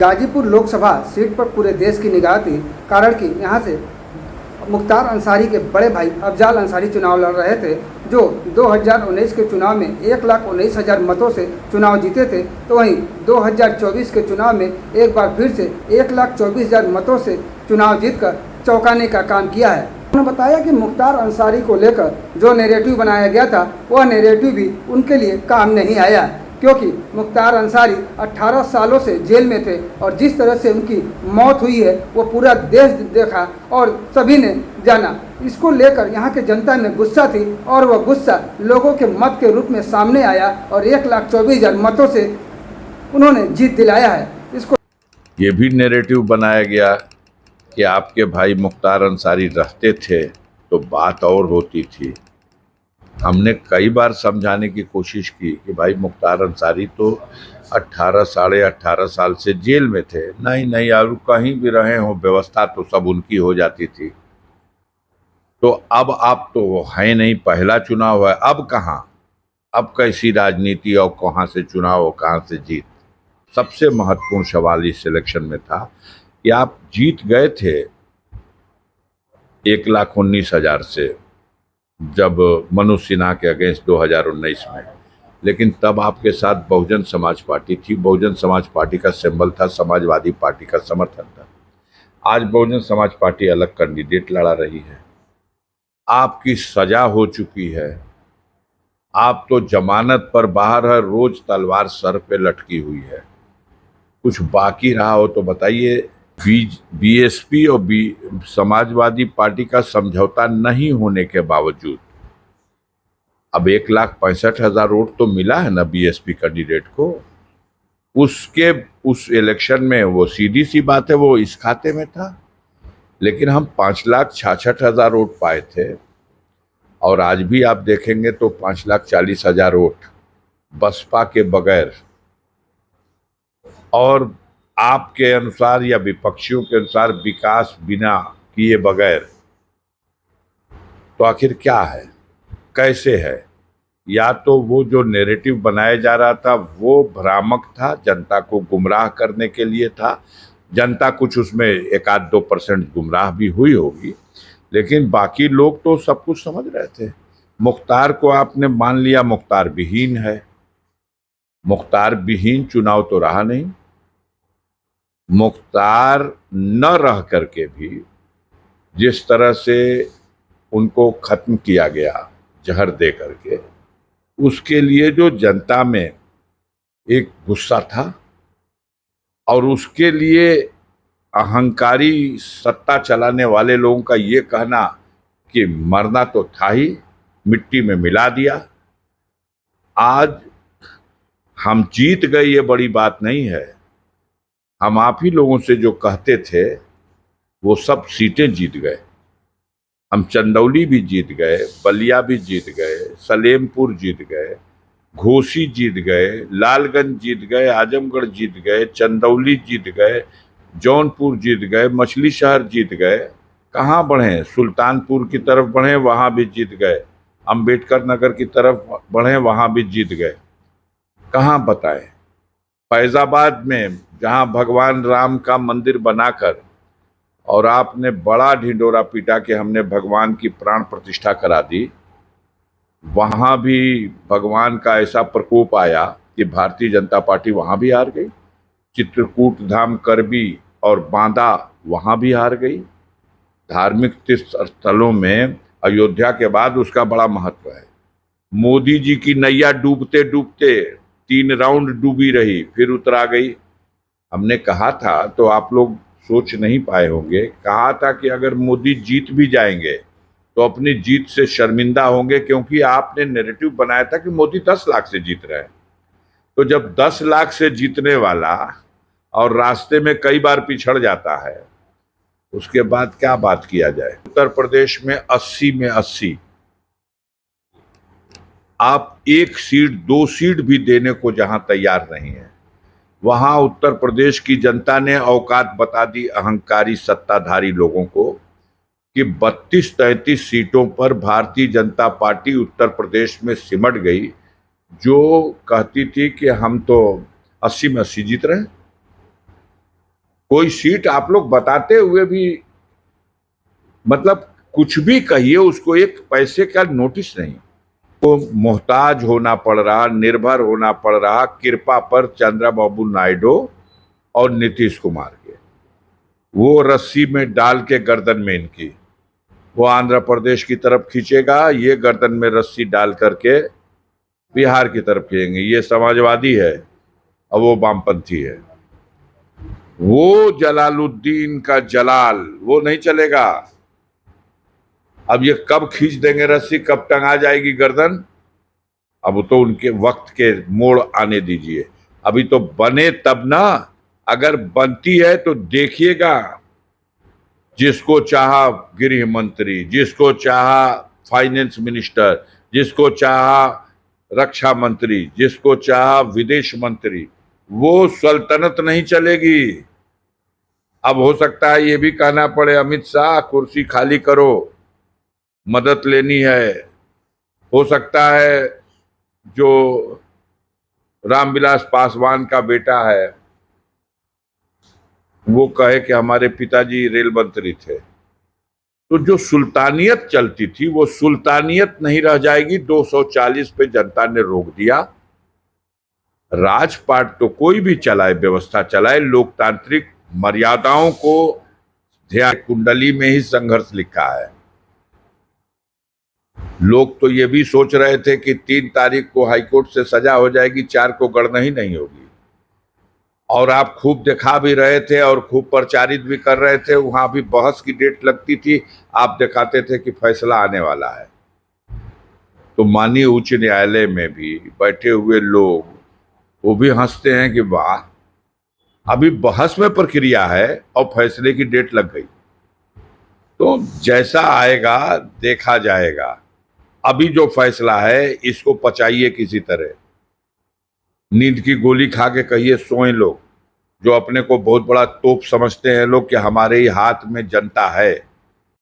Ghazipur Lok Sabha seat पर पूरे देश की निगाह थी, कारण कि यहां से मुख्तार अंसारी के बड़े भाई अफजाल अंसारी चुनाव लड़ रहे थे, जो 2019 के चुनाव में 1,19,000 मतों से चुनाव जीते थे। तो वहीं 2024 के चुनाव में एक बार फिर से 1,24,000 मतों से चुनाव जीतकर चौंकाने का काम किया है। उन्होंने बताया कि मुख्तार अंसारी को लेकर जो नैरेटिव बनाया गया था, वह नैरेटिव भी उनके लिए काम नहीं आया, क्योंकि मुख्तार अंसारी 18 सालों से जेल में थे और जिस तरह से उनकी मौत हुई है वो पूरा देश देखा और सभी ने जाना। इसको लेकर यहाँ के जनता में गुस्सा थी और वह गुस्सा लोगों के मत के रूप में सामने आया और 1,24,000 मतों से उन्होंने जीत दिलाया है। इसको ये भी नैरेटिव बनाया गया कि आपके भाई मुख्तार अंसारी रहते थे तो बात और होती थी। हमने कई बार समझाने की कोशिश की कि भाई मुख्तार अंसारी तो साढ़े 18 साल से जेल में थे। नहीं, और कहीं भी रहे हो, व्यवस्था तो सब उनकी हो जाती थी। तो अब आप तो वो हैं नहीं, पहला चुनाव है, अब कहाँ, अब कैसी राजनीति और कहाँ से चुनाव और कहाँ से जीत। सबसे महत्वपूर्ण सवाल इस इलेक्शन में था कि आप जीत गए थे 1,19,000 से जब मनोज सिन्हा के अगेंस्ट 2019 में, लेकिन तब आपके साथ बहुजन समाज पार्टी थी। बहुजन समाज पार्टी का सिंबल था, समाजवादी पार्टी का समर्थन था। आज बहुजन समाज पार्टी अलग कैंडिडेट लड़ा रही है। आपकी सजा हो चुकी है, आप तो जमानत पर बाहर है, रोज तलवार सर पे लटकी हुई है। कुछ बाकी रहा हो तो बताइए। बीएसपी और समाजवादी पार्टी का समझौता नहीं होने के बावजूद अब 1,65,000 वोट तो मिला है ना बीएसपी कैंडिडेट को। उस इलेक्शन में वो सीधी सी बात है, वो इस खाते में था, लेकिन हम 5,66,000 वोट पाए थे। और आज भी आप देखेंगे तो 5,40,000 वोट बसपा के बगैर और आपके अनुसार या विपक्षियों के अनुसार विकास बिना किए बगैर, तो आखिर क्या है, कैसे है? या तो वो जो नैरेटिव बनाया जा रहा था वो भ्रामक था, जनता को गुमराह करने के लिए था। जनता कुछ उसमें 1-2% गुमराह भी हुई होगी, लेकिन बाकी लोग तो सब कुछ समझ रहे थे। मुख्तार को आपने मान लिया मुख्तार विहीन है। मुख्तार विहीन चुनाव तो रहा नहीं। मुख्तार न रह करके भी जिस तरह से उनको खत्म किया गया जहर दे करके, उसके लिए जो जनता में एक गुस्सा था और उसके लिए अहंकारी सत्ता चलाने वाले लोगों का ये कहना कि मरना तो था ही, मिट्टी में मिला दिया। आज हम जीत गए ये बड़ी बात नहीं है। हम आप ही लोगों से जो कहते थे वो सब सीटें जीत गए। हम चंदौली भी जीत गए, बलिया भी जीत गए, सलेमपुर जीत गए, घोसी जीत गए, लालगंज जीत गए, आजमगढ़ जीत गए, चंदौली जीत गए, जौनपुर जीत गए, मछली शहर जीत गए। कहाँ बढ़े? सुल्तानपुर की तरफ बढ़े, वहाँ भी जीत गए। अंबेडकर नगर की तरफ बढ़े, वहाँ भी जीत गए। कहाँ बताएं? फैजाबाद में जहाँ भगवान राम का मंदिर बनाकर और आपने बड़ा ढिंडोरा पीटा कि हमने भगवान की प्राण प्रतिष्ठा करा दी, वहाँ भी भगवान का ऐसा प्रकोप आया कि भारतीय जनता पार्टी वहाँ भी हार गई। चित्रकूट धाम, करबी और बांदा वहाँ भी हार गई। धार्मिक तीर्थ स्थलों में अयोध्या के बाद उसका बड़ा महत्व है। मोदी जी की नैया डूबते डूबते 3 राउंड डूबी रही, फिर उतरा गई। हमने कहा था, तो आप लोग सोच नहीं पाए होंगे, कहा था कि अगर मोदी जीत भी जाएंगे तो अपनी जीत से शर्मिंदा होंगे, क्योंकि आपने नैरेटिव बनाया था कि मोदी 10 लाख से जीत रहे हैं। तो जब 10 लाख से जीतने वाला और रास्ते में कई बार पिछड़ जाता है, उसके बाद क्या बात किया जाए। उत्तर प्रदेश में 80 में 80, आप 1 सीट 2 सीट भी देने को जहां तैयार नहीं है, वहां उत्तर प्रदेश की जनता ने औकात बता दी अहंकारी सत्ताधारी लोगों को कि 32-33 सीटों पर भारतीय जनता पार्टी उत्तर प्रदेश में सिमट गई, जो कहती थी कि हम तो 80 में 80 जीत रहे हैं। कोई सीट आप लोग बताते हुए भी मतलब कुछ भी कहिए, उसको एक पैसे का नोटिस नहीं। तो मोहताज होना पड़ रहा, निर्भर होना पड़ रहा कृपा पर चंद्रबाबू नायडू और नीतीश कुमार के। वो रस्सी में डाल के गर्दन में इनकी, वो आंध्र प्रदेश की तरफ खींचेगा, ये गर्दन में रस्सी डाल करके बिहार की तरफ खींचेंगे। ये समाजवादी है और वो वामपंथी है। वो जलालुद्दीन का जलाल वो नहीं चलेगा। अब ये कब खींच देंगे रस्सी, कब टंगा जाएगी गर्दन, अब तो उनके वक्त के मोड़ आने दीजिए। अभी तो बने तब ना, अगर बनती है तो देखिएगा, जिसको चाहा गृह मंत्री, जिसको चाहा फाइनेंस मिनिस्टर, जिसको चाहा रक्षा मंत्री, जिसको चाहा विदेश मंत्री, वो सल्तनत नहीं चलेगी। अब हो सकता है ये भी कहना पड़े, अमित शाह कुर्सी खाली करो, मदद लेनी है। हो सकता है जो रामविलास पासवान का बेटा है वो कहे कि हमारे पिताजी रेल मंत्री थे। तो जो सुल्तानियत चलती थी वो सुल्तानियत नहीं रह जाएगी। 240 पे जनता ने रोक दिया। राजपाट तो कोई भी चलाए, व्यवस्था चलाए, लोकतांत्रिक मर्यादाओं को ध्यान, कुंडली में ही संघर्ष लिखा है। लोग तो ये भी सोच रहे थे कि 3 तारीख को हाईकोर्ट से सजा हो जाएगी, 4 को गणना ही नहीं होगी। और आप खूब दिखा भी रहे थे और खूब प्रचारित भी कर रहे थे। वहां भी बहस की डेट लगती थी, आप दिखाते थे कि फैसला आने वाला है। तो माननीय उच्च न्यायालय में भी बैठे हुए लोग वो भी हंसते हैं कि वाह, अभी बहस में प्रक्रिया है और फैसले की डेट लग गई। तो जैसा आएगा देखा जाएगा। अभी जो फैसला है इसको पचाइए किसी तरह, नींद की गोली खा के कहिए सोएं लोग। जो अपने को बहुत बड़ा तोप समझते हैं लोग कि हमारे ही हाथ में जनता है,